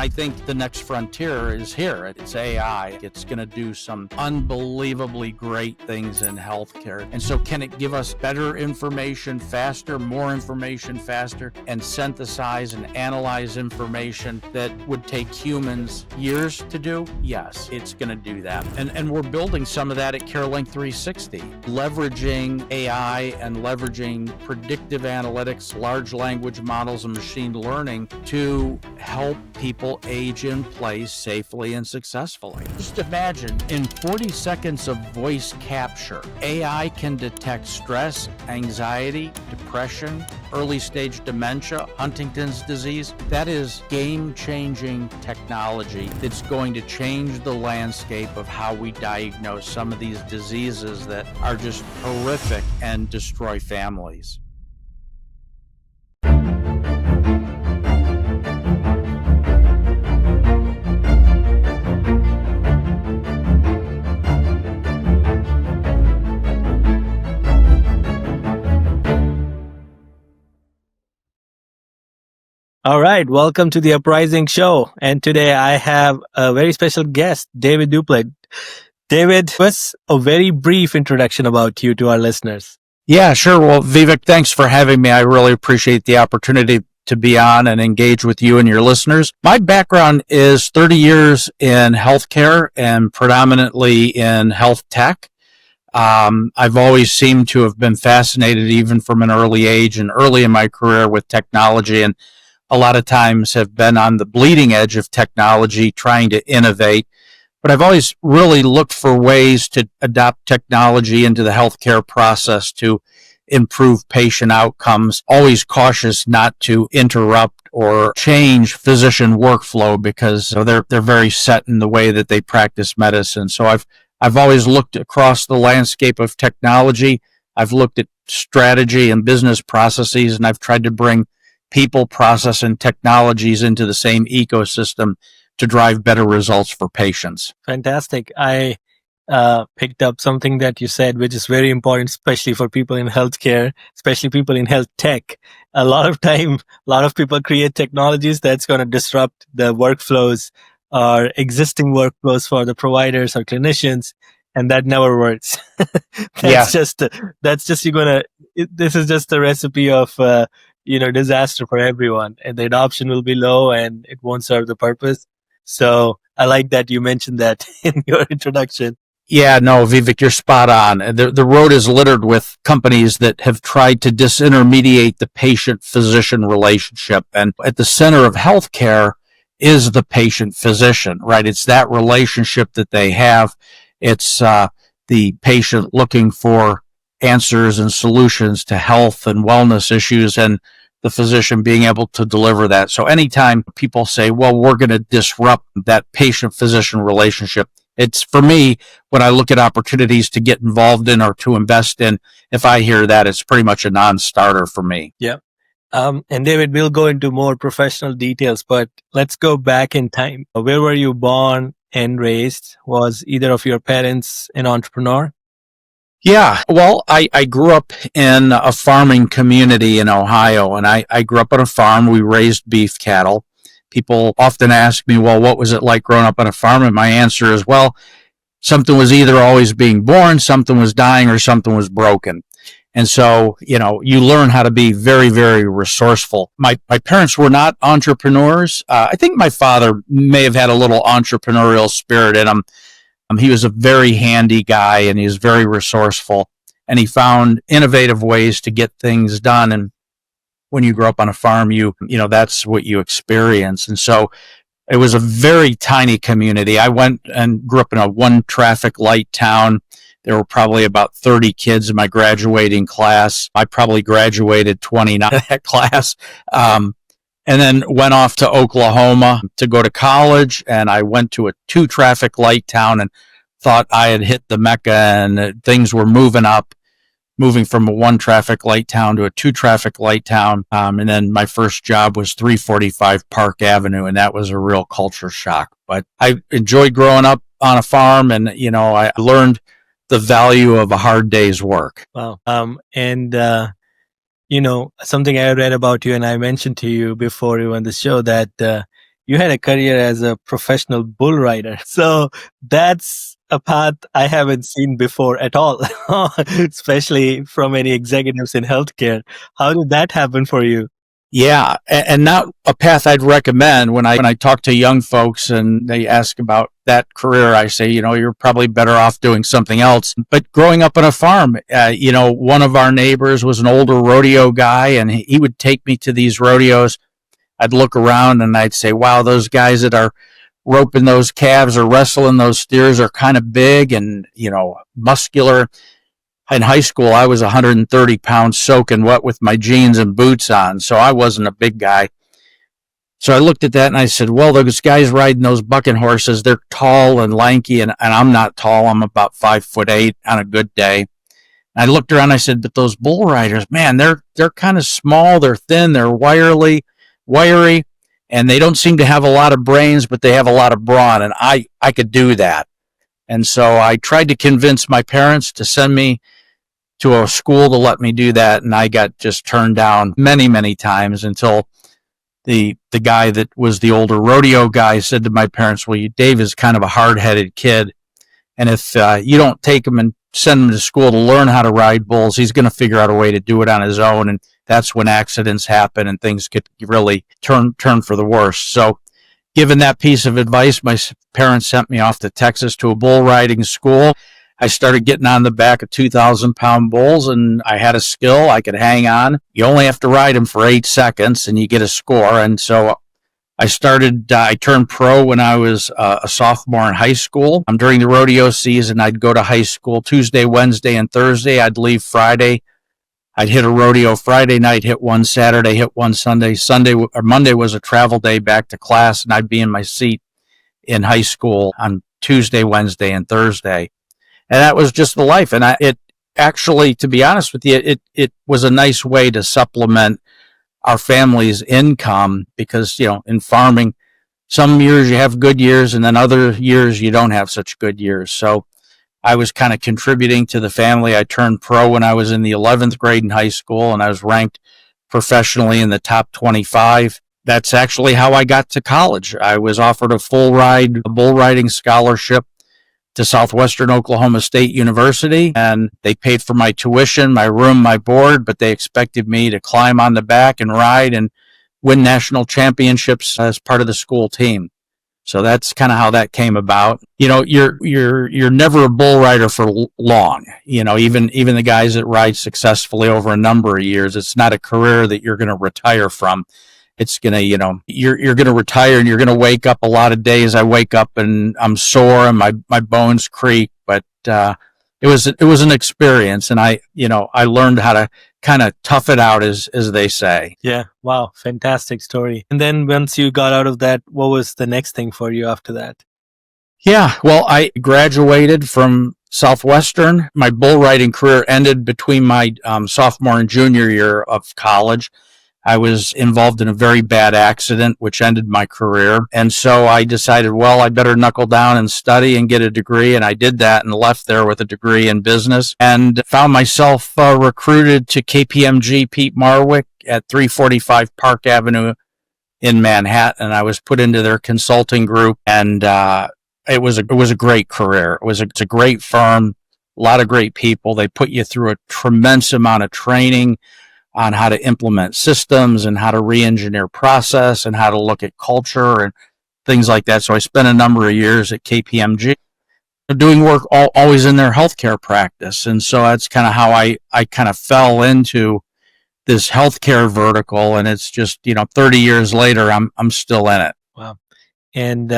I think the next frontier is here. It's AI. It's going to do some unbelievably great things in healthcare. And so can it give us better information faster, more information faster, and synthesize and analyze information that would take humans years to do? Yes, it's going to do that. And we're building some of that at CareLink360, leveraging AI and leveraging predictive analytics, large language models, and machine learning to help people age in place safely and successfully. Just imagine, in 40 seconds of voice capture, AI can detect stress, anxiety, depression, early stage dementia, Huntington's disease. That is game-changing technology that's going to change the landscape of how we diagnose some of these diseases that are just horrific and destroy families. All right, welcome to the Uprising Show. And today I have a very special guest, David Duplay. David, what's a very brief introduction about you to our listeners? Yeah, sure. Well, Vivek, thanks for having me. I really appreciate the opportunity to be on and engage with you and your listeners. My background is 30 years in healthcare and predominantly in health tech. I've always seemed to have been fascinated, even from an early age and early in my career, with technology, and a lot of times have been on the bleeding edge of technology, trying to innovate. But I've always really looked for ways to adopt technology into the healthcare process to improve patient outcomes, always cautious not to interrupt or change physician workflow because they're very set in the way that they practice medicine. So I've always looked across the landscape of technology. I've looked at strategy and business processes, and I've tried to bring people, process, and technologies into the same ecosystem to drive better results for patients. Fantastic. I picked up something that you said, which is very important, especially for people in healthcare, especially people in health tech. A lot of people create technologies that's going to disrupt the workflows or existing workflows for the providers or clinicians, and that never works. This is just a recipe of disaster for everyone, and the adoption will be low and it won't serve the purpose. So I like that you mentioned that in your introduction. Yeah, no, Vivek, you're spot on. The road is littered with companies that have tried to disintermediate the patient-physician relationship. And at the center of healthcare is the patient-physician, right? It's that relationship that they have. It's the patient looking for answers and solutions to health and wellness issues, and the physician being able to deliver that. So anytime people say, well, we're going to disrupt that patient-physician relationship, it's, for me, when I look at opportunities to get involved in or to invest in, if I hear that, it's pretty much a non-starter for me. Yeah. And David, we'll go into more professional details, but let's go back in time. Where were you born and raised? Was either of your parents an entrepreneur? Yeah, well, I grew up in a farming community in Ohio, and I grew up on a farm. We raised beef cattle. People often ask me, well, what was it like growing up on a farm? And my answer is, well, something was either always being born, something was dying, or something was broken. And so, you learn how to be very, very resourceful. My parents were not entrepreneurs. I think my father may have had a little entrepreneurial spirit in him. He was a very handy guy, and he was very resourceful, and he found innovative ways to get things done. And when you grow up on a farm, that's what you experience. And so it was a very tiny community. I went and grew up in a one traffic light town. There were probably about 30 kids in my graduating class. I probably graduated 29 in that class. And then went off to Oklahoma to go to college. And I went to a 2 traffic light town and thought I had hit the Mecca, and things were moving from a 1 traffic light town to a 2 traffic light town. And then my first job was 345 Park Avenue, and that was a real culture shock. But I enjoyed growing up on a farm, and, I learned the value of a hard day's work. Wow. Something I read about you, and I mentioned to you before you went the show, that you had a career as a professional bull rider. So that's a path I haven't seen before at all, especially from any executives in healthcare. How did that happen for you? Yeah, and not a path I'd recommend when I talk to young folks and they ask about that career. I say, you're probably better off doing something else. But growing up on a farm, one of our neighbors was an older rodeo guy, and he would take me to these rodeos. I'd look around and I'd say, wow, those guys that are roping those calves or wrestling those steers are kind of big and, muscular. In high school, I was 130 pounds soaking wet with my jeans and boots on, so I wasn't a big guy. So I looked at that and I said, well, those guys riding those bucking horses, they're tall and lanky, and I'm not tall. I'm about 5'8" on a good day. And I looked around and I said, but those bull riders, man, they're kind of small, they're thin, they're wiry, and they don't seem to have a lot of brains, but they have a lot of brawn, and I could do that. And so I tried to convince my parents to send me to a school to let me do that, and I got just turned down many, many times until the guy that was the older rodeo guy said to my parents, well, Dave is kind of a hard-headed kid, and if you don't take him and send him to school to learn how to ride bulls, he's going to figure out a way to do it on his own, and that's when accidents happen and things could really turn for the worse. So given that piece of advice, my parents sent me off to Texas to a bull riding school. I started getting on the back of 2,000-pound bulls, and I had a skill. I could hang on. You only have to ride them for 8 seconds, and you get a score. And so I turned pro when I was a sophomore in high school. During the rodeo season, I'd go to high school Tuesday, Wednesday, and Thursday. I'd leave Friday. I'd hit a rodeo Friday night, hit one Saturday, hit one Sunday. Monday was a travel day back to class, and I'd be in my seat in high school on Tuesday, Wednesday, and Thursday. And that was just the life. And it actually, to be honest with you, it was a nice way to supplement our family's income because, in farming, some years you have good years and then other years you don't have such good years. So I was kind of contributing to the family. I turned pro when I was in the 11th grade in high school, and I was ranked professionally in the top 25. That's actually how I got to college. I was offered a bull riding scholarship to Southwestern Oklahoma State University, and they paid for my tuition, my room, my board, but they expected me to climb on the back and ride and win national championships as part of the school team. So that's kind of how that came about. You're never a bull rider for long. Even the guys that ride successfully over a number of years, it's not a career that you're going to retire from. It's going to, you're going to retire and you're going to wake up a lot of days. I wake up and I'm sore and my bones creak, but it was an experience, and I learned how to kind of tough it out, as they say. Yeah. Wow. Fantastic story. And then once you got out of that, what was the next thing for you after that? Yeah. Well, I graduated from Southwestern. My bull riding career ended between my sophomore and junior year of college. I was involved in a very bad accident, which ended my career. And so I decided, well, I better knuckle down and study and get a degree. And I did that and left there with a degree in business and found myself recruited to KPMG Pete Marwick at 345 Park Avenue in Manhattan. I was put into their consulting group, and it was a great career. It's a great firm, a lot of great people. They put you through a tremendous amount of training on how to implement systems and how to re-engineer process and how to look at culture and things like that. So I spent a number of years at KPMG doing work always in their healthcare practice. And so that's kind of how I kind of fell into this healthcare vertical. And it's just, 30 years later, I'm still in it. Wow. And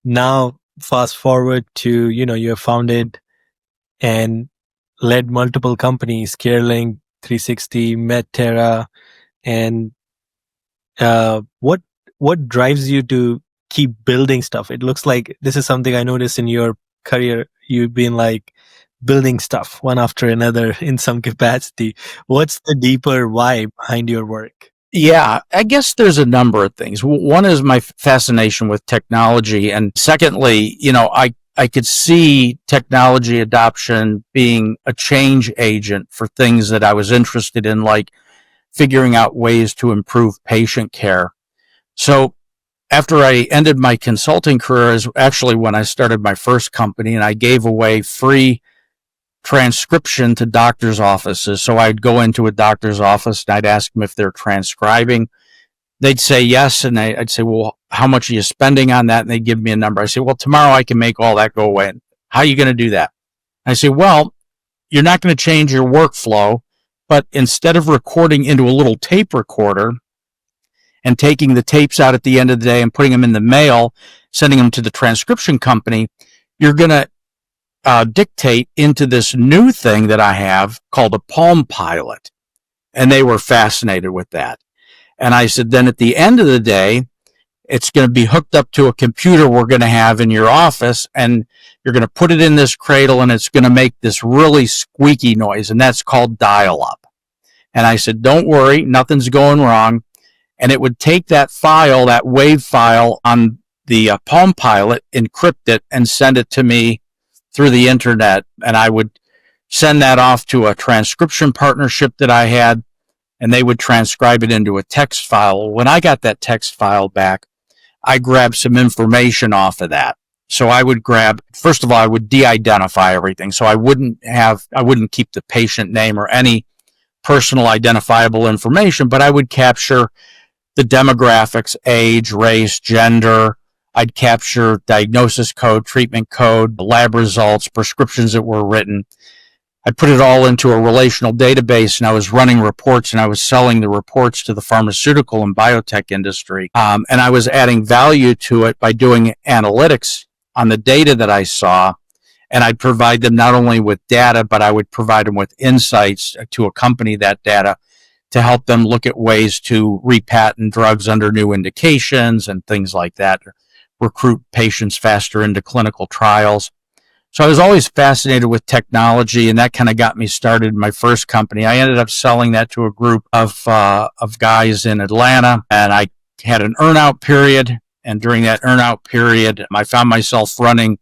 now fast forward to, you have founded and led multiple companies, CareLink360, Medterra, and what drives you to keep building stuff? It looks like this is something I noticed in your career. You've been like building stuff one after another in some capacity. What's the deeper why behind your work? Yeah, I guess there's a number of things. One is my fascination with technology. And secondly, I could see technology adoption being a change agent for things that I was interested in, like figuring out ways to improve patient care. So after I ended my consulting career is actually when I started my first company, and I gave away free transcription to doctors' offices. So I'd go into a doctor's office and I'd ask them if they're transcribing. They'd say yes, and I'd say, well, how much are you spending on that? And they'd give me a number. I say, well, tomorrow I can make all that go away. How are you going to do that? I say, well, you're not going to change your workflow, but instead of recording into a little tape recorder and taking the tapes out at the end of the day and putting them in the mail, sending them to the transcription company, you're going to dictate into this new thing that I have called a Palm Pilot. And they were fascinated with that. And I said, then at the end of the day, it's going to be hooked up to a computer we're going to have in your office, and you're going to put it in this cradle, and it's going to make this really squeaky noise, and that's called dial-up. And I said, don't worry, nothing's going wrong. And it would take that file, that WAV file on the Palm Pilot, encrypt it, and send it to me through the internet. And I would send that off to a transcription partnership that I had, and they would transcribe it into a text file. When I got that text file back, I grabbed some information off of that. So I would first of all, I would de-identify everything. So I wouldn't keep the patient name or any personal identifiable information, but I would capture the demographics, age, race, gender. I'd capture diagnosis code, treatment code, lab results, prescriptions that were written. I put it all into a relational database, and I was running reports, and I was selling the reports to the pharmaceutical and biotech industry. And I was adding value to it by doing analytics on the data that I saw. And I'd provide them not only with data, but I would provide them with insights to accompany that data to help them look at ways to repatent drugs under new indications and things like that, recruit patients faster into clinical trials. So I was always fascinated with technology, and that kind of got me started in my first company. I ended up selling that to a group of guys in Atlanta, and I had an earn-out period. And during that earn-out period, I found myself running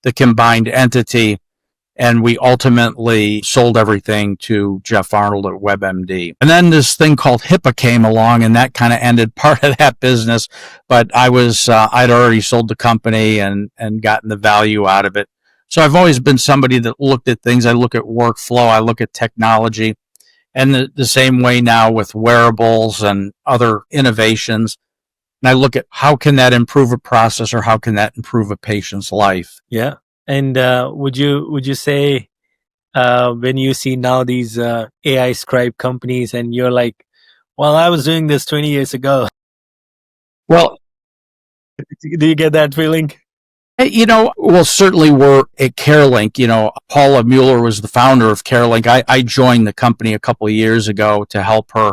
the combined entity, and we ultimately sold everything to Jeff Arnold at WebMD. And then this thing called HIPAA came along, and that kind of ended part of that business. But I'd already sold the company and gotten the value out of it. So I've always been somebody that looked at things. I look at workflow. I look at technology. And the same way now with wearables and other innovations. And I look at how can that improve a process, or how can that improve a patient's life? Yeah. And would you say when you see now these AI scribe companies, and you're like, well, I was doing this 20 years ago. Well, do you get that feeling? Well, certainly we're at CareLink. Paula Mueller was the founder of CareLink. I joined the company a couple of years ago to help her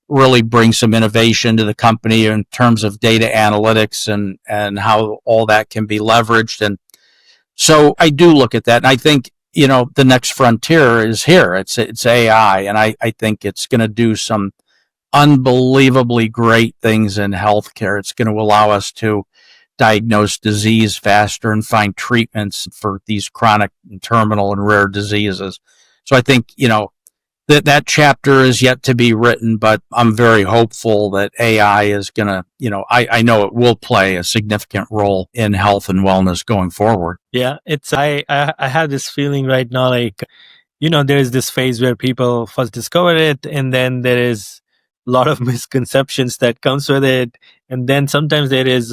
really bring some innovation to the company in terms of data analytics and how all that can be leveraged. And so I do look at that, and I think, the next frontier is here. It's AI, and I think it's going to do some unbelievably great things in healthcare. It's going to allow us to diagnose disease faster and find treatments for these chronic and terminal and rare diseases. So I think, that chapter is yet to be written, but I'm very hopeful that AI is going to, I know it will play a significant role in health and wellness going forward. Yeah, I have this feeling right now, like, there is this phase where people first discover it, and then there is a lot of misconceptions that comes with it. And then sometimes there is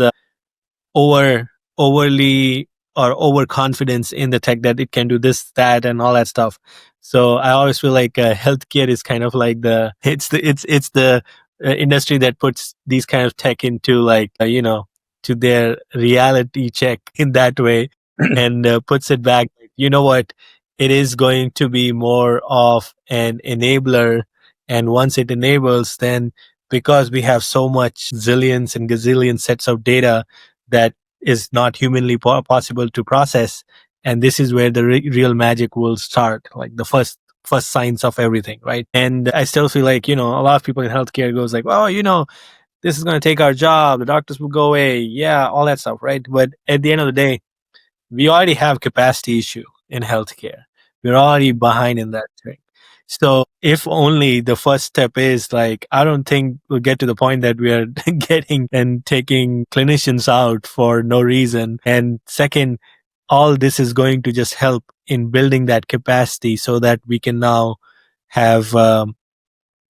overly or overconfidence in the tech that it can do this, that, and all that stuff. So I always feel like healthcare is kind of like it's the industry that puts these kind of tech into to their reality check in that way, and puts it back. You know what? It is going to be more of an enabler, and once it enables, then because we have so much zillions and gazillion sets of data that is not humanly possible to process. And this is where the real magic will start, like the first signs of everything, right? And I still feel like, a lot of people in healthcare goes like, oh, this is going to take our job. The doctors will go away. Yeah, all that stuff, right? But at the end of the day, we already have capacity issue in healthcare. We're already behind in that thing. So if only the first step is like, I don't think we'll get to the point that we are getting and taking clinicians out for no reason. And second, all this is going to just help in building that capacity so that we can now have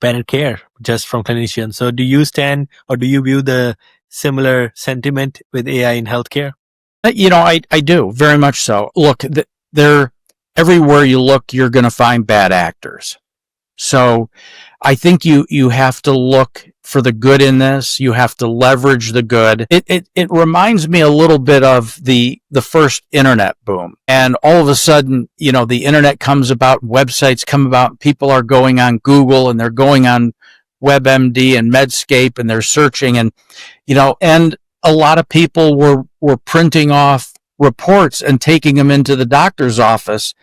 better care just from clinicians. So do you stand or do you view the similar sentiment with AI in healthcare? I do very much so. Look, everywhere you look, you're going to find bad actors. So I think you have to look for the good in this. You have to leverage the good. It reminds me a little bit of the first internet boom. And all of a sudden, the internet comes about, websites come about, people are going on Google and they're going on WebMD and Medscape and they're searching and a lot of people were printing off reports and taking them into the doctor's office.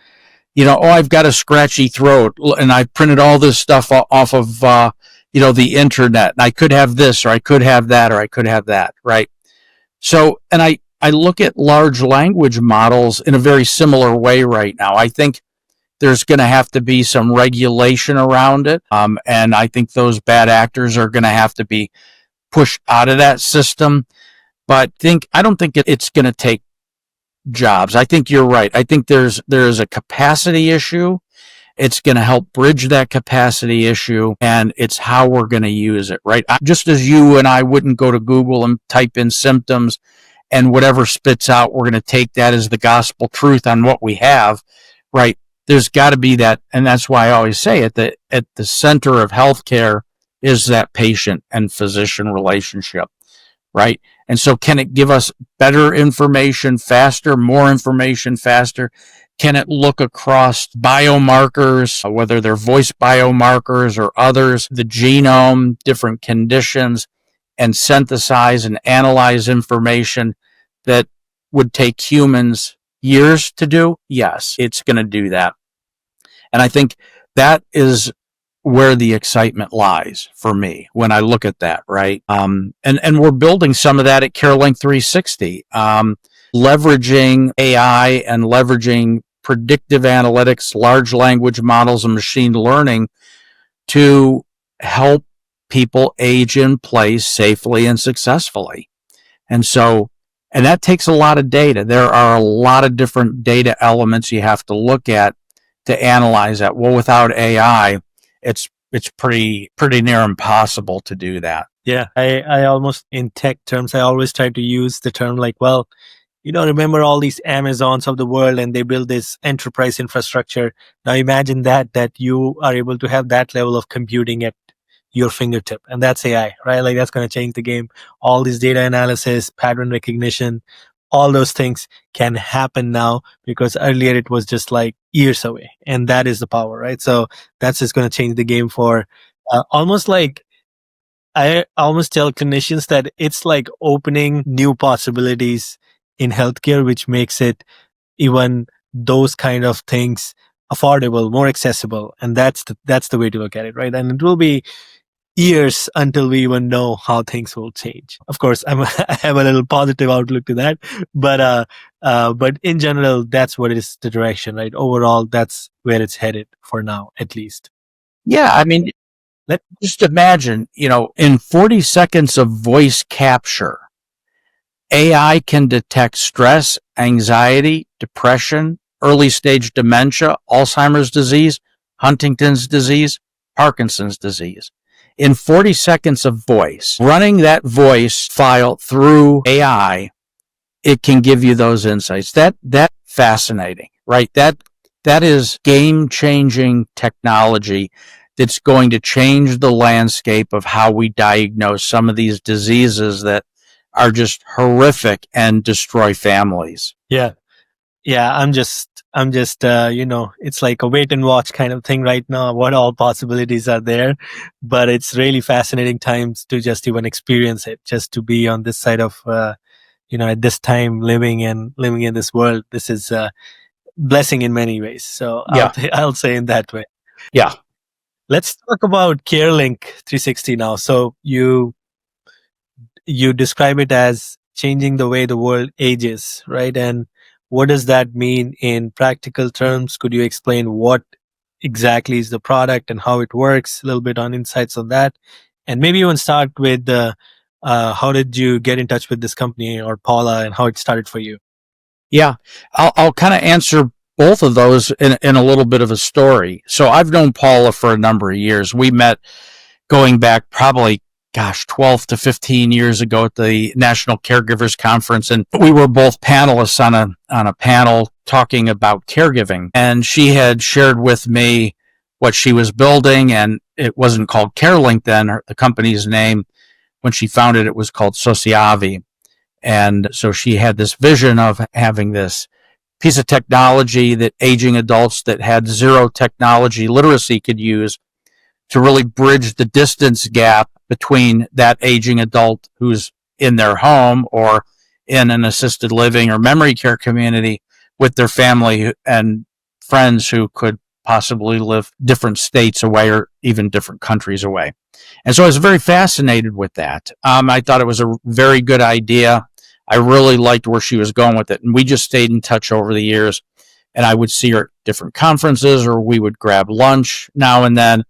I've got a scratchy throat and I printed all this stuff off of, the internet and I could have this or I could have that or I could have that. Right. So, and I look at large language models in a very similar way right now. I think there's going to have to be some regulation around it. And I think those bad actors are going to have to be pushed out of that system. But I don't think it's going to take jobs. I think you're right. I think there is a capacity issue. It's going to help bridge that capacity issue, and it's how we're going to use it, right? Just as you and I wouldn't go to Google and type in symptoms and whatever spits out, we're going to take that as the gospel truth on what we have, right? There's got to be that, and that's why I always say at the center of healthcare is that patient and physician relationship, right? And so can it give us better information faster, more information faster? Can it look across biomarkers, whether they're voice biomarkers or others, the genome, different conditions, and synthesize and analyze information that would take humans years to do? Yes, it's going to do that. And I think that is where the excitement lies for me when I look at that, right? And we're building some of that at CareLink360, leveraging AI and leveraging predictive analytics, large language models, and machine learning to help people age in place safely and successfully. And that takes a lot of data. There are a lot of different data elements you have to look at to analyze that. Well, without AI, it's pretty near impossible to do that. Yeah, I almost, in tech terms, I always try to use the term like, well, remember all these Amazons of the world and they build this enterprise infrastructure. Now imagine that you are able to have that level of computing at your fingertip, and that's AI, right? Like that's going to change the game. All this data analysis, pattern recognition, all those things can happen now because earlier it was just like years away, and that is the power, right? So that's just going to change the game for almost like, I almost tell clinicians that it's like opening new possibilities in healthcare, which makes it even those kind of things affordable, more accessible. And that's the way to look at it, right? And it will be years until we even know how things will change. Of course, I have a little positive outlook to that, but in general, that's what is the direction, right? Overall, that's where it's headed for now, at least. Yeah, I mean, just imagine, in 40 seconds of voice capture, AI can detect stress, anxiety, depression, early stage dementia, Alzheimer's disease, Huntington's disease, Parkinson's disease. In 40 seconds of voice, running that voice file through AI, it can give you those insights. That's fascinating, right? That is game-changing technology that's going to change the landscape of how we diagnose some of these diseases that are just horrific and destroy families. Yeah. I'm just, it's like a wait and watch kind of thing right now. What all possibilities are there, but it's really fascinating times to just even experience it, just to be on this side of, at this time living in this world. This is a blessing in many ways. So yeah. I'll say in that way. Yeah. Let's talk about CareLink360 now. So you describe it as changing the way the world ages, right? And what does that mean in practical terms? Could you explain what exactly is the product and how it works, a little bit on insights on that. And maybe even start with how did you get in touch with this company or Paula and how it started for you? Yeah, I'll kind of answer both of those in a little bit of a story. So I've known Paula for a number of years. We met going back probably, 12 to 15 years ago at the National Caregivers Conference. And we were both panelists on a panel talking about caregiving. And she had shared with me what she was building, and it wasn't called CareLink then, the company's name. When she founded it was called Sociavi. And so she had this vision of having this piece of technology that aging adults that had zero technology literacy could use to really bridge the distance gap between that aging adult who's in their home or in an assisted living or memory care community with their family and friends who could possibly live different states away or even different countries away. And so I was very fascinated with that. I thought it was a very good idea. I really liked where she was going with it. And we just stayed in touch over the years. And I would see her at different conferences, or we would grab lunch now and then.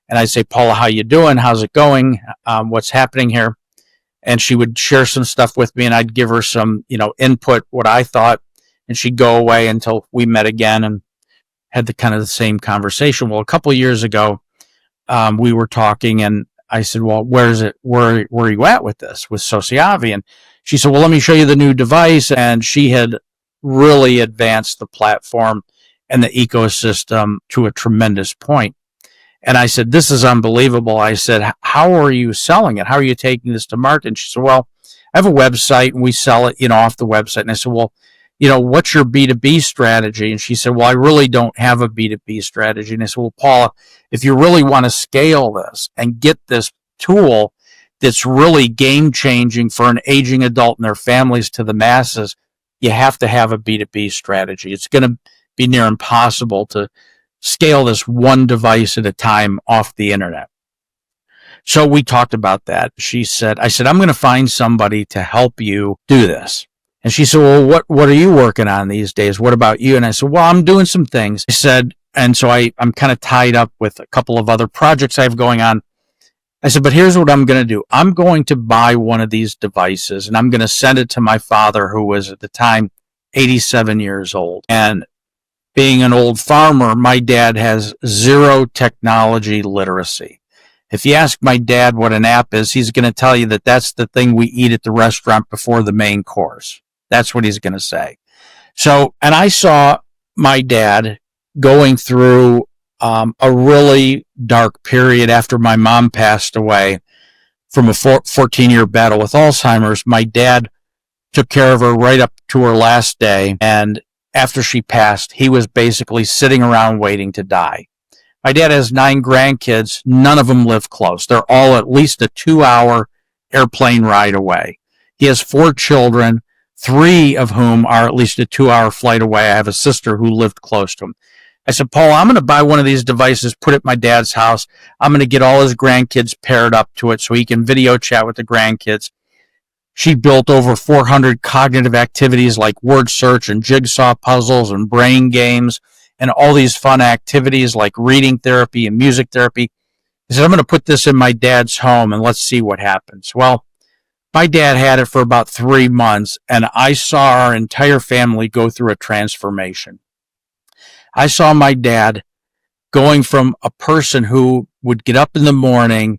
And I'd say, Paula, how you doing? How's it going? What's happening here? And she would share some stuff with me, and I'd give her some, input, what I thought. And she'd go away until we met again and had the same conversation. Well, a couple of years ago, we were talking, and I said, well, where are you at with this, with Sociavi? And she said, well, let me show you the new device. And she had really advanced the platform and the ecosystem to a tremendous point. And I said, this is unbelievable. I said, how are you selling it? How are you taking this to market? And she said, well, I have a website and we sell it, off the website. And I said, well, what's your B2B strategy? And she said, well, I really don't have a B2B strategy. And I said, well, Paula, if you really want to scale this and get this tool that's really game changing for an aging adult and their families to the masses, you have to have a B2B strategy. It's going to be near impossible to scale this one device at a time off the internet. So we talked about that. I said, I'm going to find somebody to help you do this. And she said, well, what are you working on these days? What about you? And I said, well, I'm doing some things. I said, and so I'm kind of tied up with a couple of other projects I have going on. I said, but here's what I'm going to do. I'm going to buy one of these devices and I'm going to send it to my father, who was at the time 87 years old. And being an old farmer, my dad has zero technology literacy. If you ask my dad what an app is, he's going to tell you that that's the thing we eat at the restaurant before the main course. That's what he's going to say. So, and I saw my dad going through a really dark period after my mom passed away from a 14-year battle with Alzheimer's. My dad took care of her right up to her last day. And after she passed, he was basically sitting around waiting to die. My dad has 9 grandkids. None of them live close. They're all at least a 2-hour airplane ride away. He has 4 children, 3 of whom are at least a 2-hour flight away. I have a sister who lived close to him. I said, Paul, I'm going to buy one of these devices, put it at my dad's house. I'm going to get all his grandkids paired up to it so he can video chat with the grandkids. She built over 400 cognitive activities like word search and jigsaw puzzles and brain games and all these fun activities like reading therapy and music therapy. I said, I'm going to put this in my dad's home and let's see what happens. Well, my dad had it for about 3 months, and I saw our entire family go through a transformation. I saw my dad going from a person who would get up in the morning,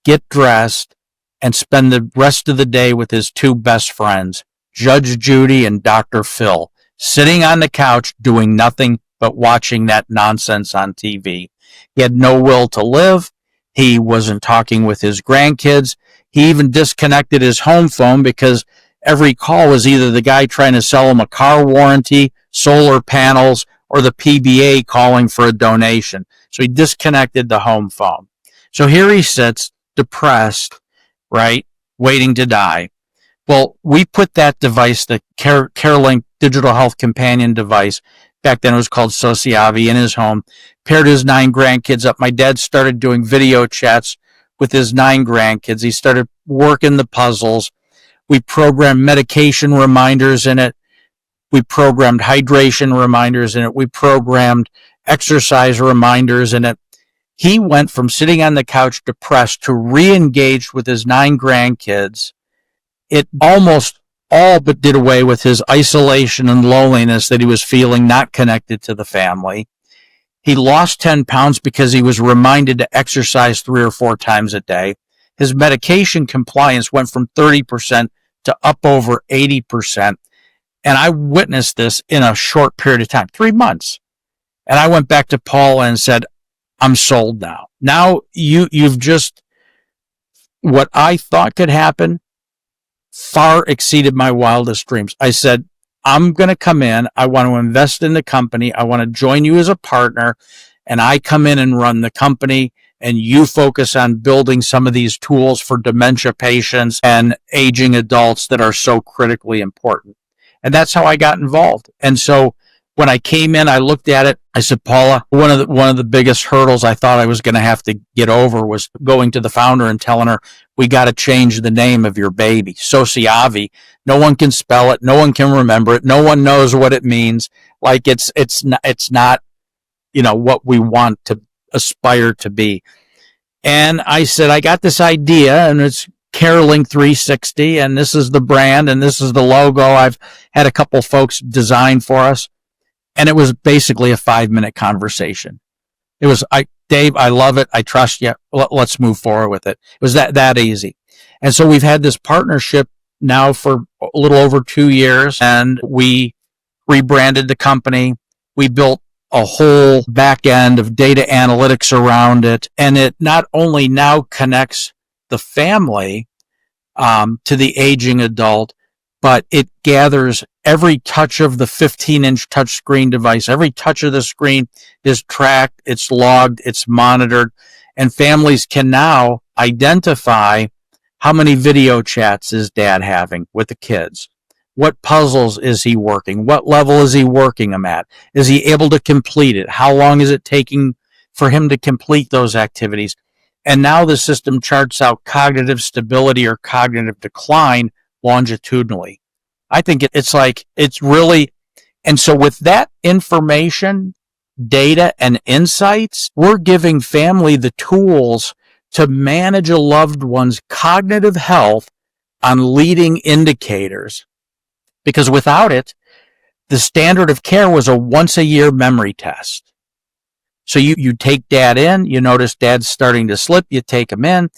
get dressed, and spend the rest of the day with his 2 best friends, Judge Judy and Dr. Phil, sitting on the couch doing nothing but watching that nonsense on TV. He had no will to live. He wasn't talking with his grandkids. He even disconnected his home phone because every call was either the guy trying to sell him a car warranty, solar panels, or the PBA calling for a donation. So he disconnected the home phone. So here he sits, depressed, right, waiting to die. Well, we put that device, the CareLink digital health companion device, back then it was called Sociavi, in his home, paired his 9 grandkids up. My dad started doing video chats with his 9 grandkids. He started working the puzzles. We programmed medication reminders in it. We programmed hydration reminders in it. We programmed exercise reminders in it. He went from sitting on the couch depressed to re-engaged with his 9 grandkids. It almost all but did away with his isolation and loneliness that he was feeling, not connected to the family. He lost 10 pounds because he was reminded to exercise 3 or 4 times a day. His medication compliance went from 30% to up over 80%. And I witnessed this in a short period of time, 3 months. And I went back to Paula and said, I'm sold now. Now you've just, what I thought could happen far exceeded my wildest dreams. I said, I'm going to come in. I want to invest in the company. I want to join you as a partner. And I come in and run the company, and you focus on building some of these tools for dementia patients and aging adults that are so critically important. And that's how I got involved. And so when I came in, I looked at it. I said, Paula, one of the biggest hurdles I thought I was going to have to get over was going to the founder and telling her, we got to change the name of your baby. Sociavi. No one can spell it. No one can remember it. No one knows what it means. Like it's not, what we want to aspire to be. And I said, I got this idea, and it's CareLink360, and this is the brand, and this is the logo. I've had a couple folks design for us. And it was basically a 5-minute conversation. It was, Dave, I love it. I trust you. Let's move forward with it. It was that easy. And so we've had this partnership now for a little over 2 years, and we rebranded the company. We built a whole back end of data analytics around it. And it not only now connects the family to the aging adult, but it gathers every touch of the 15-inch touchscreen device. Every touch of the screen is tracked, it's logged, it's monitored, and families can now identify how many video chats is dad having with the kids. What puzzles is he working? What level is he working them at? Is he able to complete it? How long is it taking for him to complete those activities? And now the system charts out cognitive stability or cognitive decline longitudinally. I think it's really, and so with that information, data, and insights, we're giving family the tools to manage a loved one's cognitive health on leading indicators. Because without it, the standard of care was a once-a-year memory test. So you take dad in, you notice dad's starting to slip, you take him in,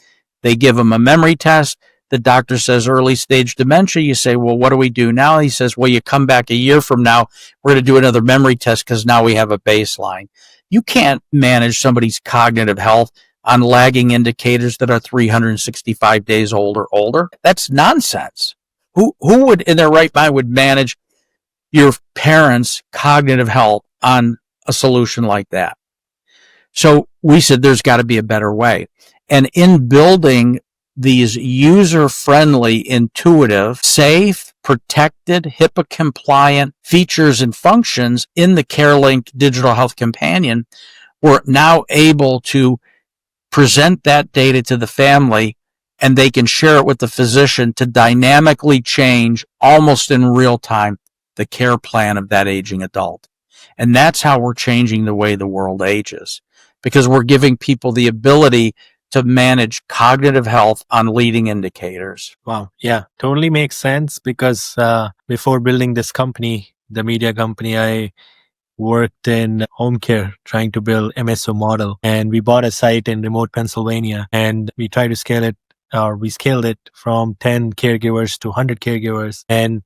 they give him a memory test. The doctor says early stage dementia. You say, well, what do we do now? He says, well, you come back a year from now. We're going to do another memory test because now we have a baseline. You can't manage somebody's cognitive health on lagging indicators that are 365 days old or older. That's nonsense. Who would in their right mind would manage your parents' cognitive health on a solution like that? So we said there's got to be a better way. And in building these user-friendly, intuitive, safe, protected, HIPAA-compliant features and functions in the CareLink Digital Health Companion, we're now able to present that data to the family, and they can share it with the physician to dynamically change, almost in real time, the care plan of that aging adult. And that's how we're changing the way the world ages, because we're giving people the ability to manage cognitive health on leading indicators. Wow. Yeah, totally makes sense, because before building this company, the media company, I worked in home care trying to build MSO model. And we bought a site in remote Pennsylvania, and we tried to scale it, or we scaled it from 10 caregivers to 100 caregivers. And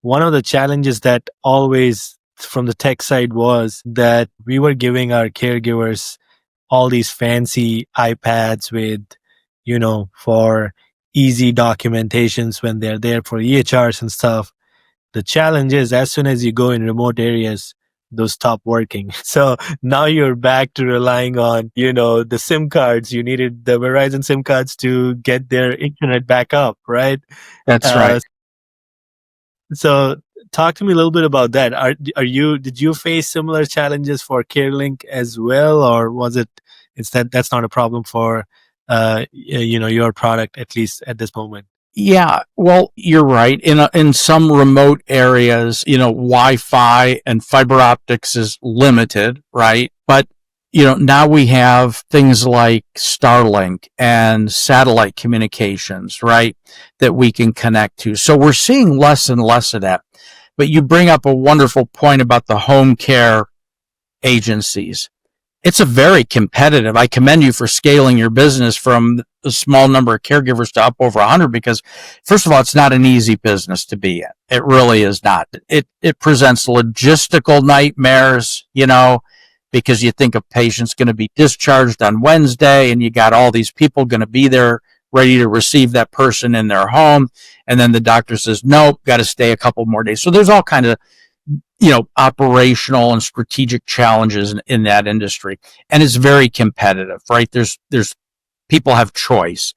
one of the challenges that always from the tech side was that we were giving our caregivers all these fancy iPads with, for easy documentations when they're there for EHRs and stuff. The challenge is, as soon as you go in remote areas, those stop working. So now you're back to relying on, the SIM cards. You needed the Verizon SIM cards to get their internet back up, right? That's right. So talk to me a little bit about that. Did you face similar challenges for CareLink as well, or was that's not a problem for, your product, at least at this moment? Yeah, well, you're right. In some remote areas, Wi-Fi and fiber optics is limited, right? But now we have things like Starlink and satellite communications, right? That we can connect to. So we're seeing less and less of that. But you bring up a wonderful point about the home care agencies. It's a very competitive. I commend you for scaling your business from a small number of caregivers to up over 100 because, first of all, it's not an easy business to be in. It really is not. It presents logistical nightmares, because you think a patient's going to be discharged on Wednesday and you got all these people going to be there ready to receive that person in their home. And then the doctor says, nope, got to stay a couple more days. So there's all kind of operational and strategic challenges in that industry. And it's very competitive, right? There's people have choice,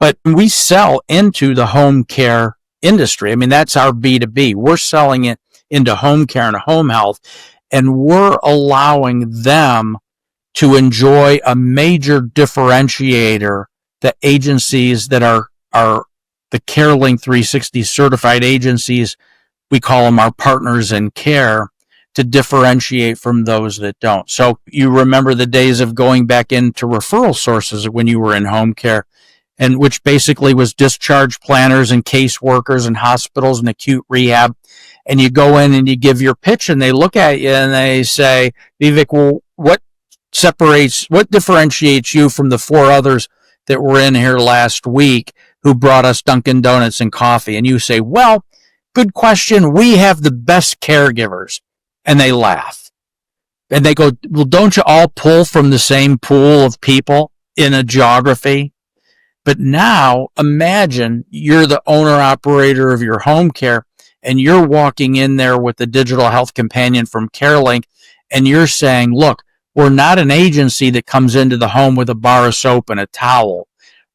but we sell into the home care industry. I mean, that's our B2B. We're selling it into home care and home health, and we're allowing them to enjoy a major differentiator that agencies that are the CareLink360 certified agencies, we call them our partners in care, to differentiate from those that don't. So you remember the days of going back into referral sources when you were in home care, and which basically was discharge planners and caseworkers and hospitals and acute rehab. And you go in and you give your pitch and they look at you and they say, Vivek, well, what differentiates you from the four others that were in here last week who brought us Dunkin' Donuts and coffee? And you say, well, good question. We have the best caregivers. And they laugh. And they go, well, don't you all pull from the same pool of people in a geography? But now imagine you're the owner operator of your home care and you're walking in there with the digital health companion from CareLink and you're saying, look, we're not an agency that comes into the home with a bar of soap and a towel.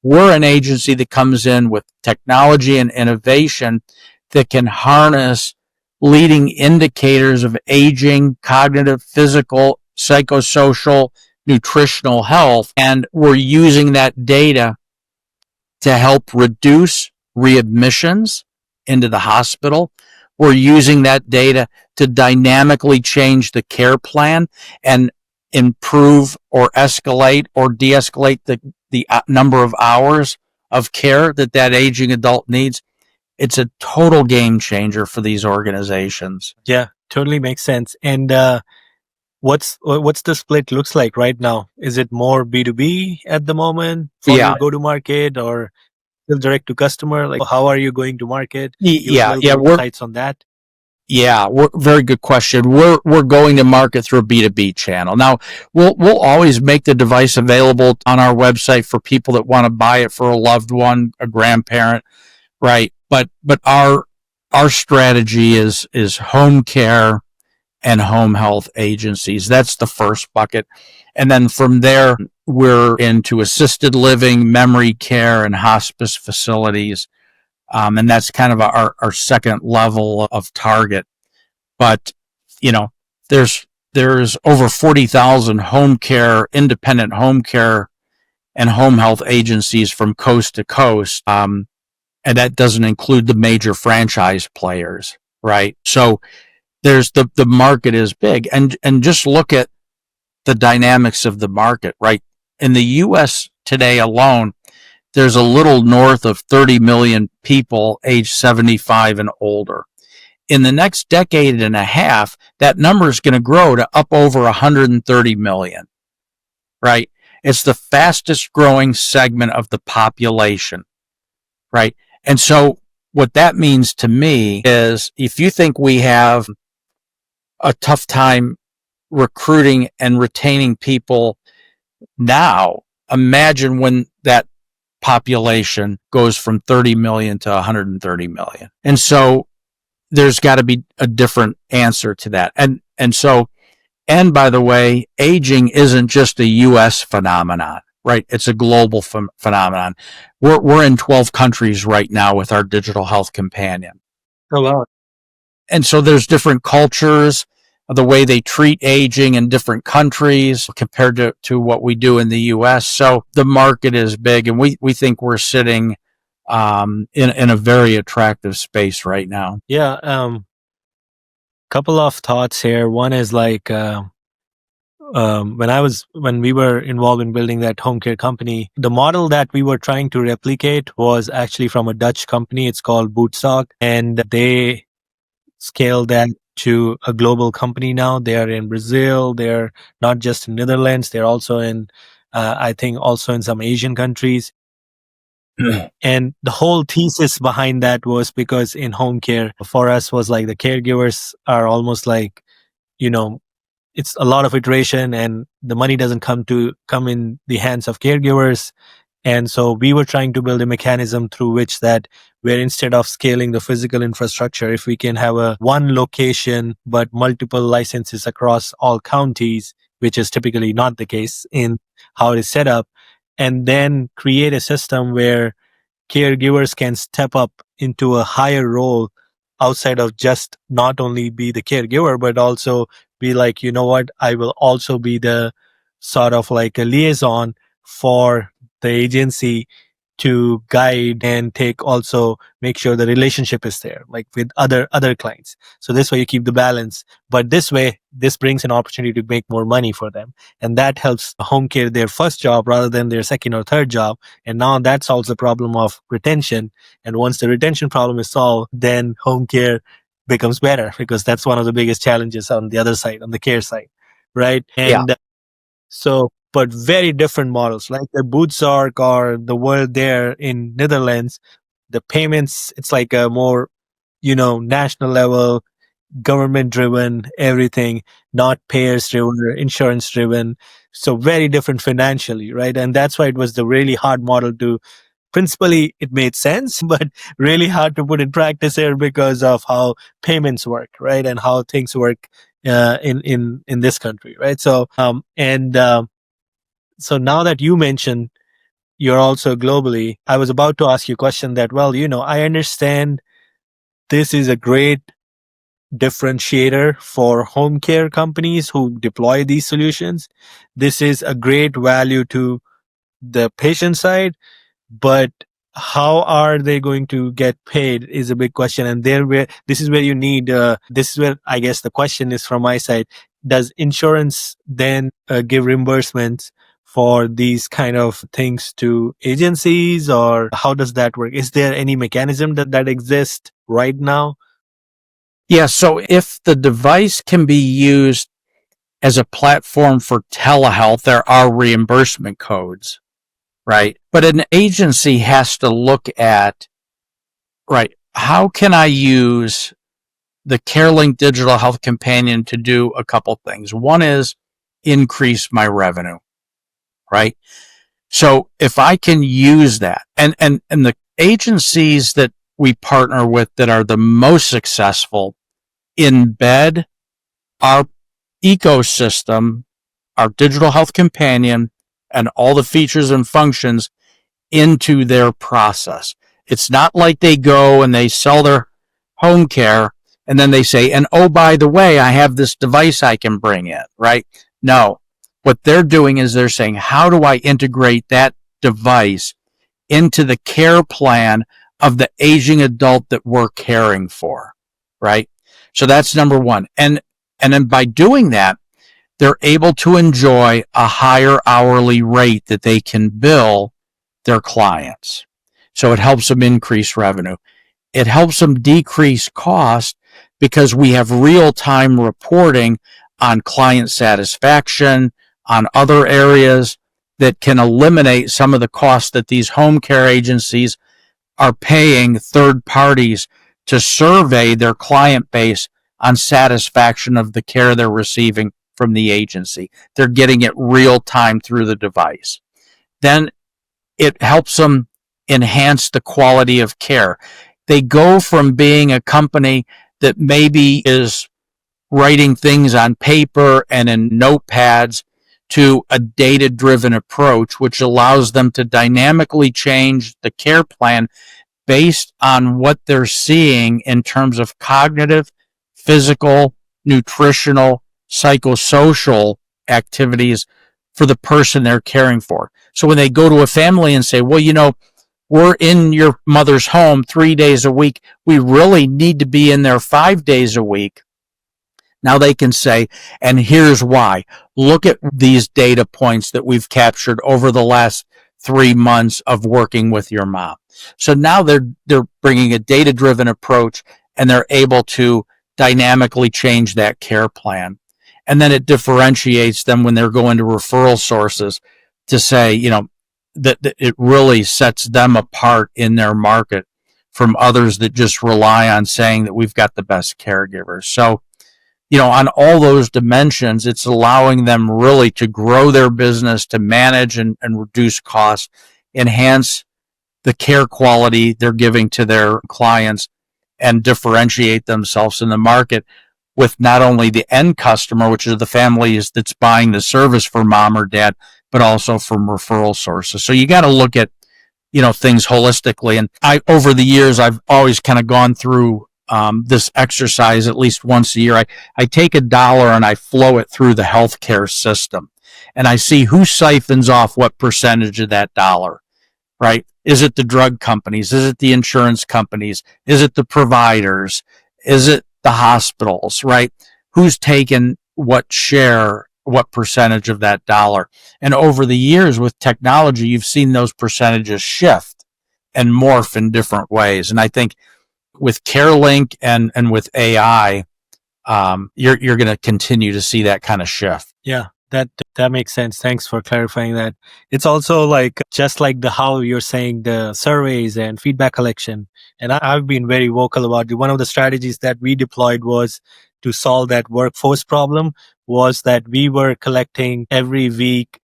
We're an agency that comes in with technology and innovation that can harness leading indicators of aging, cognitive, physical, psychosocial, nutritional health. And we're using that data to help reduce readmissions into the hospital. We're using that data to dynamically change the care plan and improve or escalate or de-escalate the number of hours of care that aging adult needs. It's a total game changer for these organizations. Yeah, totally makes sense. And what's the split looks like right now? Is it more B2B at the moment for your go-to-market, or still direct to customer? Like, how are you going to market? Yeah. We're insights on that. Yeah, very good question. We're going to market through a B2B channel. Now, we'll always make the device available on our website for people that want to buy it for a loved one, a grandparent, right? But our strategy is home care and home health agencies. That's the first bucket. And then from there, we're into assisted living, memory care, and hospice facilities. And that's kind of our second level of target. But, there's over 40,000 home care, independent home care and home health agencies from coast to coast. And that doesn't include the major franchise players, right? So there's the market is big, and just look at the dynamics of the market, right? In the U.S. today alone, there's a little north of 30 million people age 75 and older. In the next decade and a half, that number is going to grow to up over 130 million, right? It's the fastest growing segment of the population, right? And so what that means to me is if you think we have a tough time recruiting and retaining people now, imagine when that population goes from 30 million to 130 million. And so there's got to be a different answer to that. And by the way, aging isn't just a U.S. phenomenon, right? It's a global phenomenon. We're in 12 countries right now with our digital health companion. Oh, wow. And so there's different cultures, the way they treat aging in different countries compared to what we do in the U.S. So the market is big, and we think we're sitting in a very attractive space right now. Yeah. Couple of thoughts here. One is like, when we were involved in building that home care company, the model that we were trying to replicate was actually from a Dutch company. It's called Bootstock, and they scaled that to a global company now. They are in Brazil. They're not just in Netherlands. They're also in, I think, also in some Asian countries. And the whole thesis behind that was because in home care for us was like the caregivers are almost like, it's a lot of iteration and the money doesn't come in the hands of caregivers. And so we were trying to build a mechanism through which that where instead of scaling the physical infrastructure, if we can have a one location, but multiple licenses across all counties, which is typically not the case in how it is set up, and then create a system where caregivers can step up into a higher role outside of just not only be the caregiver, but also be like, you know what, I will also be the sort of like a liaison for the agency to guide and make sure the relationship is there, like with other clients. So this way you keep the balance, but this way, this brings an opportunity to make more money for them. And that helps home care their first job rather than their second or third job. And now that solves the problem of retention. And once the retention problem is solved, then home care becomes better, because that's one of the biggest challenges on the other side, on the care side. Right. Yeah. And but very different models, like the Bootsorg or the world there in Netherlands, the payments, it's like a more, national level, government driven, everything, not payers driven or insurance driven. So very different financially, right? And that's why it was the really hard model to, principally it made sense, but really hard to put in practice here because of how payments work, right? And how things work in this country, right? So so now that you mentioned you're also globally, I was about to ask you a question that, well, I understand this is a great differentiator for home care companies who deploy these solutions. This is a great value to the patient side, but how are they going to get paid is a big question. And this is where you need, this is where I guess the question is from my side. Does insurance then give reimbursements for these kind of things to agencies, or how does that work? Is there any mechanism that exists right now? Yeah. So if the device can be used as a platform for telehealth, there are reimbursement codes, right? But an agency has to look at, right, how can I use the CareLink Digital Health Companion to do a couple things? One is increase my revenue, right? So if I can use that, and the agencies that we partner with that are the most successful embed our ecosystem, our digital health companion, and all the features and functions into their process. It's not like they go and they sell their home care and then they say, and oh, by the way, I have this device I can bring in, right? No. What they're doing is they're saying, how do I integrate that device into the care plan of the aging adult that we're caring for, right? So that's number one. And then by doing that, they're able to enjoy a higher hourly rate that they can bill their clients. So it helps them increase revenue. It helps them decrease cost because we have real-time reporting on client satisfaction, on other areas that can eliminate some of the costs that these home care agencies are paying third parties to survey their client base on satisfaction of the care they're receiving from the agency. They're getting it real time through the device. Then it helps them enhance the quality of care. They go from being a company that maybe is writing things on paper and in notepads to a data-driven approach, which allows them to dynamically change the care plan based on what they're seeing in terms of cognitive, physical, nutritional, psychosocial activities for the person they're caring for. So when they go to a family and say, well, we're in your mother's home 3 days a week. We really need to be in there 5 days a week. Now they can say, and here's why. Look at these data points that we've captured over the last 3 months of working with your mom. So now they're bringing a data-driven approach, and they're able to dynamically change that care plan. And then it differentiates them when they're going to referral sources to say, that it really sets them apart in their market from others that just rely on saying that we've got the best caregivers. So, on all those dimensions, it's allowing them really to grow their business, to manage and reduce costs, enhance the care quality they're giving to their clients, and differentiate themselves in the market with not only the end customer, which is the families that's buying the service for mom or dad, but also from referral sources. So you got to look at, things holistically. And over the years, I've always kind of gone through this exercise at least once a year. I take $1 and I flow it through the healthcare system, and I see who siphons off what percentage of that dollar, right? Is it the drug companies? Is it the insurance companies? Is it the providers? Is it the hospitals, right? Who's taken what share, what percentage of that dollar? And over the years with technology, you've seen those percentages shift and morph in different ways. And I think with CareLink and with AI, you're going to continue to see that kind of shift. Yeah, that makes sense. Thanks for clarifying that. It's also like just like how you're saying the surveys and feedback collection. And I've been very vocal about it. One of the strategies that we deployed was to solve that workforce problem, was that we were collecting every week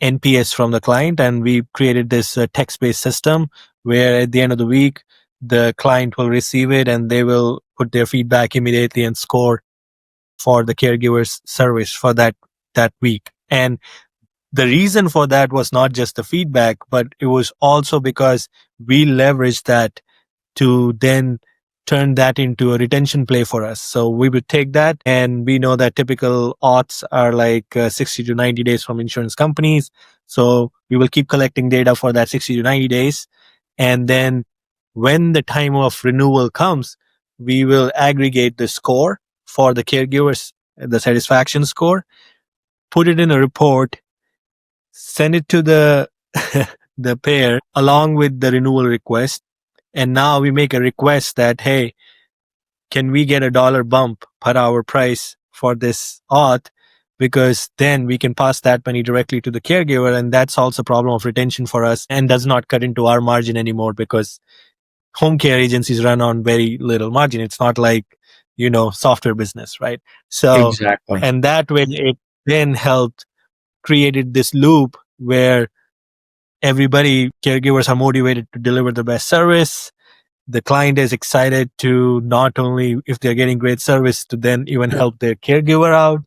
NPS from the client, and we created this text-based system where at the end of the week, the client will receive it and they will put their feedback immediately and score for the caregiver's service for that week. And the reason for that was not just the feedback, but it was also because we leveraged that to then turn that into a retention play for us. So we would take that, and we know that typical auths are like 60 to 90 days from insurance companies. So we will keep collecting data for that 60 to 90 days. And then when the time of renewal comes, we will aggregate the score for the caregivers, the satisfaction score, put it in a report, send it to the the payer along with the renewal request. And now we make a request that, hey, can we get $1 bump per hour price for this auth? Because then we can pass that money directly to the caregiver, and that solves a problem of retention for us and does not cut into our margin anymore, because home care agencies run on very little margin. It's not like, software business, right? So, exactly. And that way it then helped created this loop where caregivers are motivated to deliver the best service. The client is excited to not only, if they're getting great service, to then even help their caregiver out.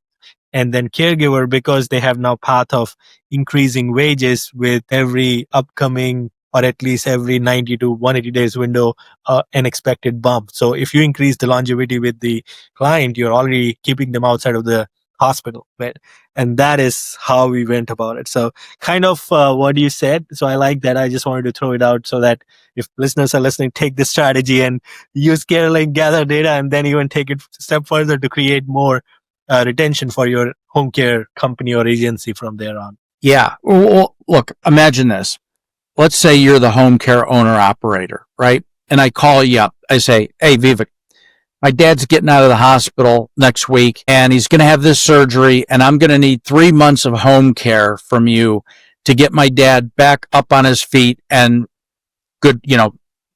And then caregiver, because they have now path of increasing wages with every upcoming, or at least every 90 to 180 days window, an expected bump. So if you increase the longevity with the client, you're already keeping them outside of the hospital, right? And that is how we went about it. So kind of what you said. So I like that. I just wanted to throw it out so that if listeners are listening, take this strategy and use CareLink, gather data, and then even take it a step further to create more retention for your home care company or agency from there on. Yeah. Well, look, imagine this. Let's say you're the home care owner operator, right? And I call you up. I say, hey, Vivek, my dad's getting out of the hospital next week and he's going to have this surgery, and I'm going to need 3 months of home care from you to get my dad back up on his feet and good,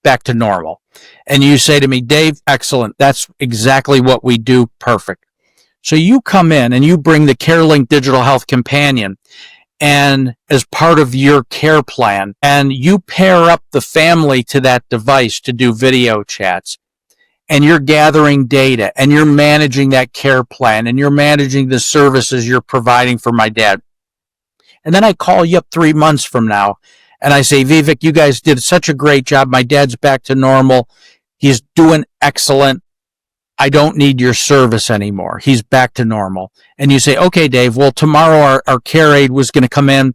back to normal. And you say to me, Dave, excellent. That's exactly what we do. Perfect. So you come in and you bring the CareLink Digital Health Companion, and as part of your care plan, and you pair up the family to that device to do video chats, and you're gathering data, and you're managing that care plan, and you're managing the services you're providing for my dad. And then I call you up 3 months from now, and I say, Vivek, you guys did such a great job. My dad's back to normal. He's doing excellent. I don't need your service anymore. He's back to normal. And you say, okay, Dave, well, tomorrow our care aide was going to come in.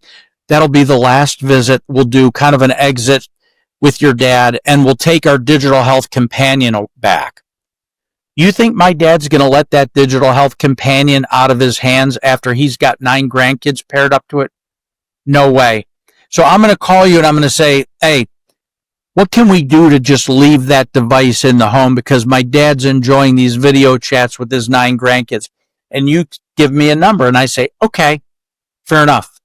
That'll be the last visit. We'll do kind of an exit with your dad and we'll take our digital health companion back. You think my dad's going to let that digital health companion out of his hands after he's got 9 grandkids paired up to it? No way. So I'm going to call you and I'm going to say, hey, what can we do to just leave that device in the home because my dad's enjoying these video chats with his 9 grandkids? And you give me a number and I say, okay, fair enough.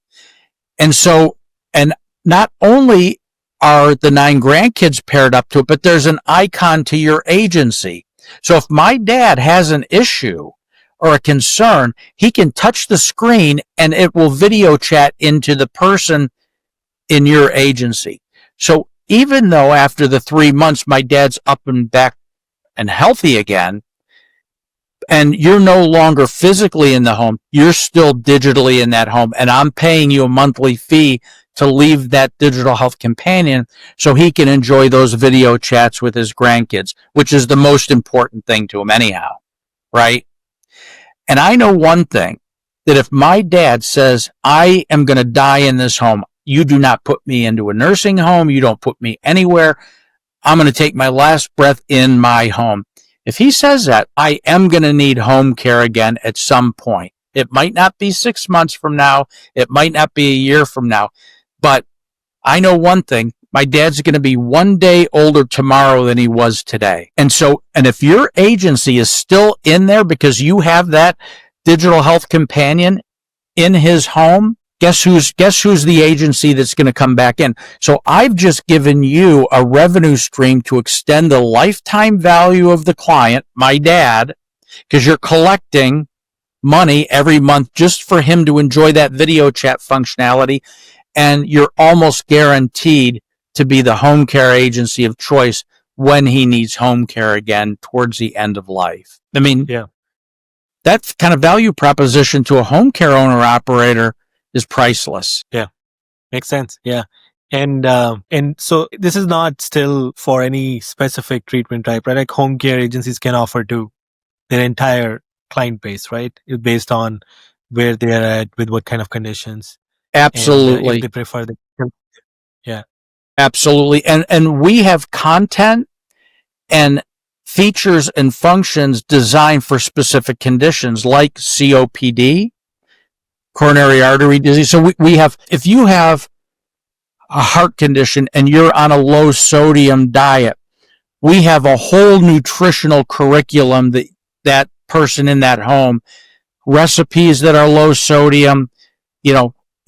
And so, and not only are the 9 grandkids paired up to it, but there's an icon to your agency. So if my dad has an issue or a concern, he can touch the screen and it will video chat into the person in your agency. So even though after the 3 months, my dad's up and back and healthy again, and you're no longer physically in the home, you're still digitally in that home, and I'm paying you a monthly fee to leave that digital health companion so he can enjoy those video chats with his grandkids, which is the most important thing to him anyhow, right? And I know one thing, that if my dad says, I am going to die in this home, you do not put me into a nursing home, you don't put me anywhere, I'm going to take my last breath in my home. If he says that, I am going to need home care again at some point. It might not be 6 months from now. It might not be a year from now. But I know one thing. My dad's going to be 1 day older tomorrow than he was today. And if your agency is still in there because you have that digital health companion in his home, guess who's the agency that's going to come back in? So I've just given you a revenue stream to extend the lifetime value of the client, my dad, because you're collecting money every month just for him to enjoy that video chat functionality. And you're almost guaranteed to be the home care agency of choice when he needs home care again towards the end of life. I mean, yeah, that kind of value proposition to a home care owner operator is priceless. Yeah, makes sense. Yeah. And so this is not still for any specific treatment type, right? Like home care agencies can offer to their entire client base, right? Based on where they're at, with what kind of conditions. Absolutely. And, if they prefer the, yeah. Absolutely. And we have content and features and functions designed for specific conditions like COPD, coronary artery disease. So we have, if you have a heart condition and you're on a low sodium diet, we have a whole nutritional curriculum that person in that home, recipes that are low sodium,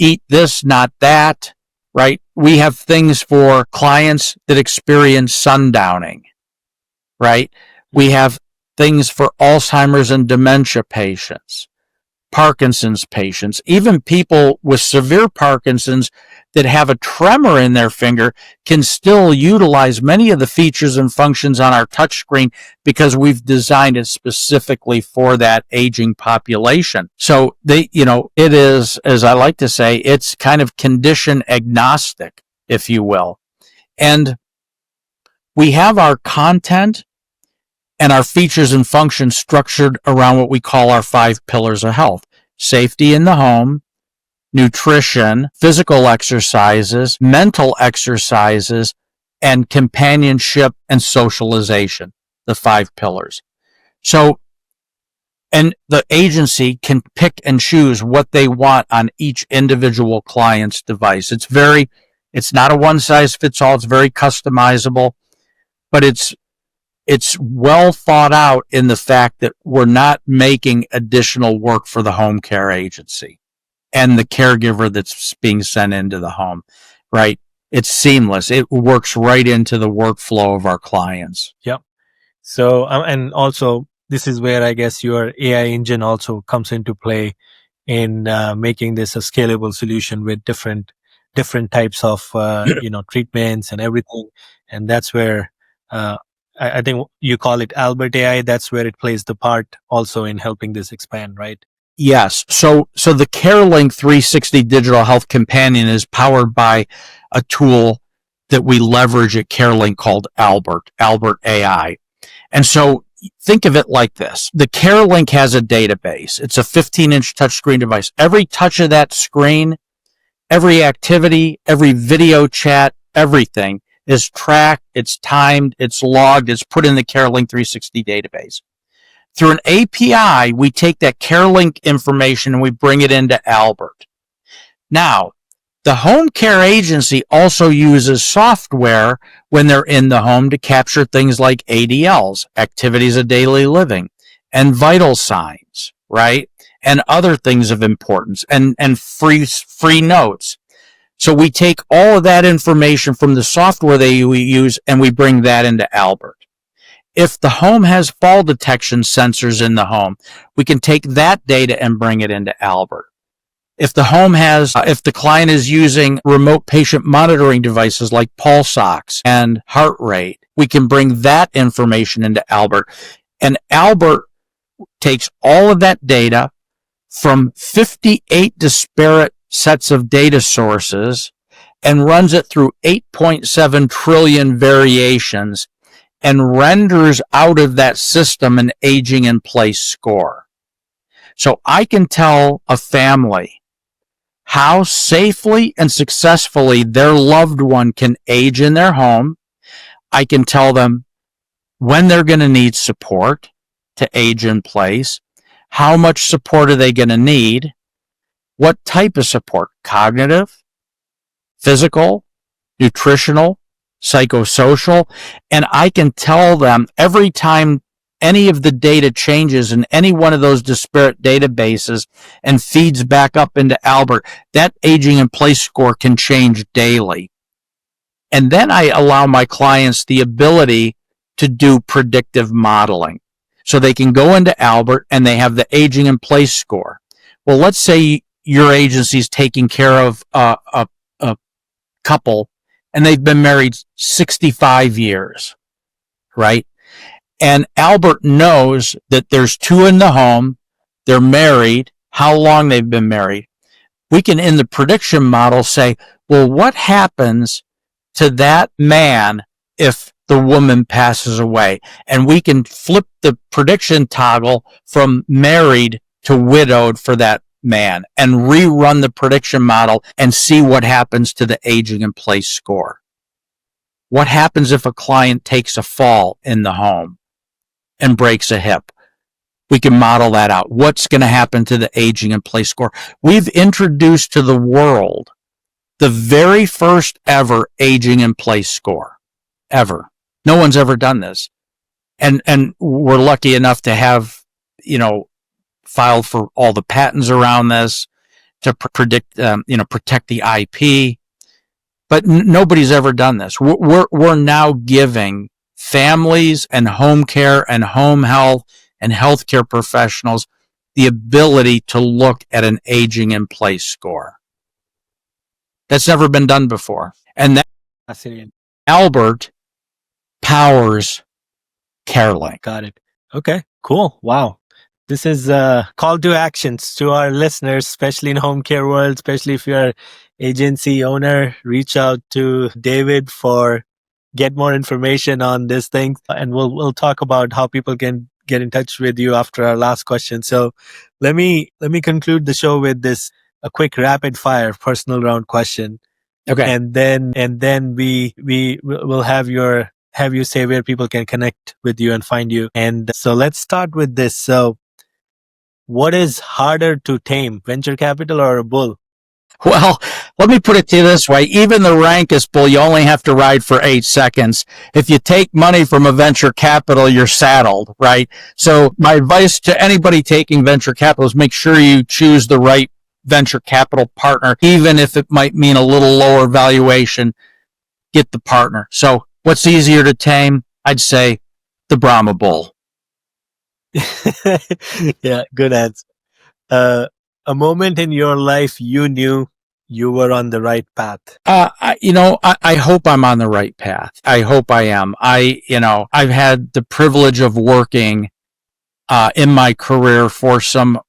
eat this, not that, right? We have things for clients that experience sundowning, right? We have things for Alzheimer's and dementia patients, Parkinson's patients, even people with severe Parkinson's that have a tremor in their finger can still utilize many of the features and functions on our touchscreen because we've designed it specifically for that aging population. So it is, as I like to say, it's kind of condition agnostic, if you will. And we have our content and our features and functions structured around what we call our 5 pillars of health: safety in the home, nutrition, physical exercises, mental exercises, and companionship and socialization, the 5 pillars. So, and the agency can pick and choose what they want on each individual client's device. It's not a one size fits all. It's very customizable, but it's well thought out in the fact that we're not making additional work for the home care agency and the caregiver that's being sent into the home, right? It's seamless. It works right into the workflow of our clients. Yep. So, and also this is where I guess your AI engine also comes into play in making this a scalable solution with different types of, treatments and everything. And that's where, I think you call it Albert AI. That's where it plays the part also in helping this expand, right? Yes. So the CareLink360 digital health companion is powered by a tool that we leverage at CareLink called Albert AI. And so think of it like this. The CareLink has a database. It's a 15-inch touchscreen device. Every touch of that screen, every activity, every video chat, everything is tracked, it's timed, it's logged, it's put in the CareLink360 database. Through an API, we take that CareLink information and we bring it into Albert. Now, the home care agency also uses software when they're in the home to capture things like ADLs, activities of daily living, and vital signs, right? And other things of importance, and free notes. So we take all of that information from the software we use and we bring that into Albert. If the home has fall detection sensors in the home, we can take that data and bring it into Albert. If the client is using remote patient monitoring devices like pulse ox and heart rate, we can bring that information into Albert. And Albert takes all of that data from 58 disparate sets of data sources and runs it through 8.7 trillion variations and renders out of that system an aging in place score. So I can tell a family how safely and successfully their loved one can age in their home. I can tell them when they're going to need support to age in place, how much support are they going to need, what type of support, cognitive, physical, nutritional, psychosocial, and I can tell them every time any of the data changes in any one of those disparate databases and feeds back up into Albert, that aging in place score can change daily. And then I allow my clients the ability to do predictive modeling. So they can go into Albert and they have the aging in place score. Well, let's say your agency is taking care of a couple and they've been married 65 years, right? And Albert knows that there's two in the home, they're married, how long they've been married. We can, in the prediction model, say, well, what happens to that man if the woman passes away? And we can flip the prediction toggle from married to widowed for that man and rerun the prediction model and see what happens to the aging in place score. What happens if a client takes a fall in the home and breaks a hip? We can model that out. What's going to happen to the aging in place score? We've introduced to the world the very first ever aging in place score ever. No one's ever done this. And we're lucky enough to have, filed for all the patents around this to protect the IP. But nobody's ever done this. We're now giving families and home care and home health and healthcare professionals the ability to look at an aging in place score. That's never been done before. And that Albert powers CareLink. Got it. Okay, cool. Wow. This is a call to actions to our listeners, especially in home care world, especially if you're agency owner, reach out to David for get more information on this thing. And we'll talk about how people can get in touch with you after our last question. So let me conclude the show with a quick rapid fire personal round question. Okay. And then we will have you say where people can connect with you and find you. And so let's start with this. So what is harder to tame, venture capital or a bull? Well, let me put it to you this way. Even the rankest bull, you only have to ride for 8 seconds. If you take money from a venture capital, you're saddled, right? So my advice to anybody taking venture capital is make sure you choose the right venture capital partner, even if it might mean a little lower valuation. Get the partner. So what's easier to tame? I'd say the Brahma bull. Yeah, good answer. A moment in your life you knew you were on the right path. I hope I'm on the right path. I hope I am. I've had the privilege of working in my career for some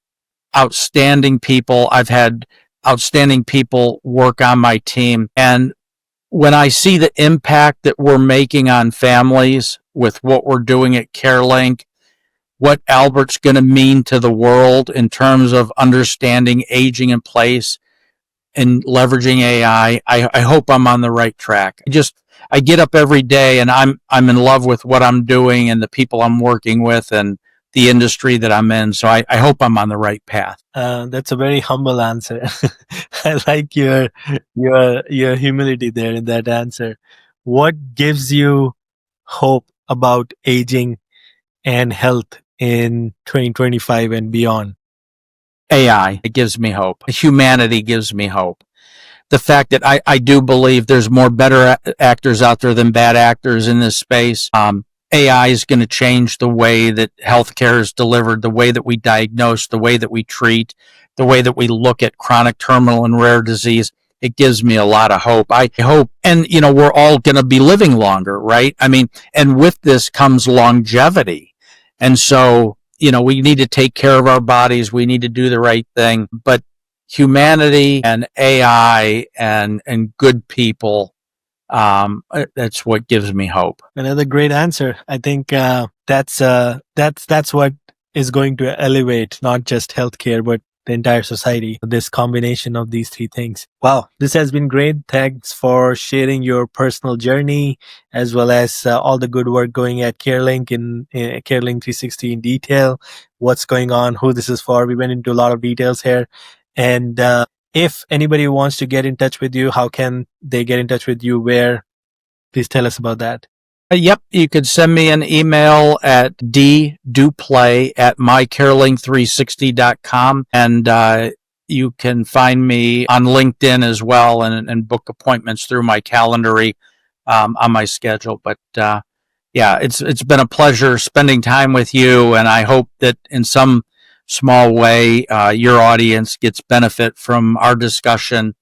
outstanding people. I've had outstanding people work on my team. And when I see the impact that we're making on families with what we're doing at CareLink, what Albert's going to mean to the world in terms of understanding aging in place and leveraging AI, I hope I'm on the right track. I get up every day and I'm in love with what I'm doing and the people I'm working with and the industry that I'm in. So I hope I'm on the right path. That's a very humble answer. I like your humility there in that answer. What gives you hope about aging and health in 2025 and beyond? AI, it gives me hope. Humanity gives me hope. The fact that I do believe there's more better actors out there than bad actors in this space. AI is going to change the way that healthcare is delivered, the way that we diagnose, the way that we treat, the way that we look at chronic, terminal, and rare disease. It gives me a lot of hope. I hope, and we're all going to be living longer, right? I mean, and with this comes longevity. And so, we need to take care of our bodies. We need to do the right thing. But humanity and AI and good people, that's what gives me hope. Another great answer. I think that's what is going to elevate not just healthcare but the entire society. This combination of these three things. Wow, this has been great. Thanks for sharing your personal journey as well as all the good work going at CareLink in CareLink360 in detail. What's going on? Who this is for? We went into a lot of details here, and if anybody wants to get in touch with you, how can they get in touch with you? Where? Please tell us about that. Yep, you could send me an email at dduplay@mycarelink360.com, and you can find me on LinkedIn as well and book appointments through my Calendary on my schedule. But yeah, it's been a pleasure spending time with you, and I hope that in some small way your audience gets benefit from our discussion,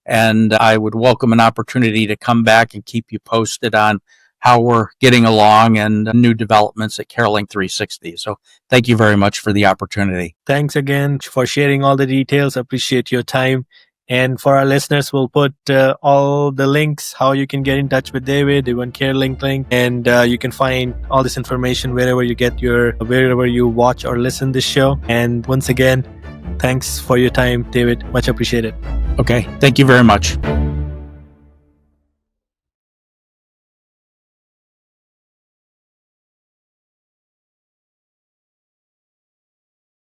and I would welcome an opportunity to come back and keep you posted on how we're getting along and new developments at CareLink360. So thank you very much for the opportunity. Thanks again for sharing all the details. Appreciate your time. And for our listeners, we'll put all the links, how you can get in touch with David, even CareLink link, and you can find all this information wherever you watch or listen this show. And once again, thanks for your time, David. Much appreciated. Okay. Thank you very much.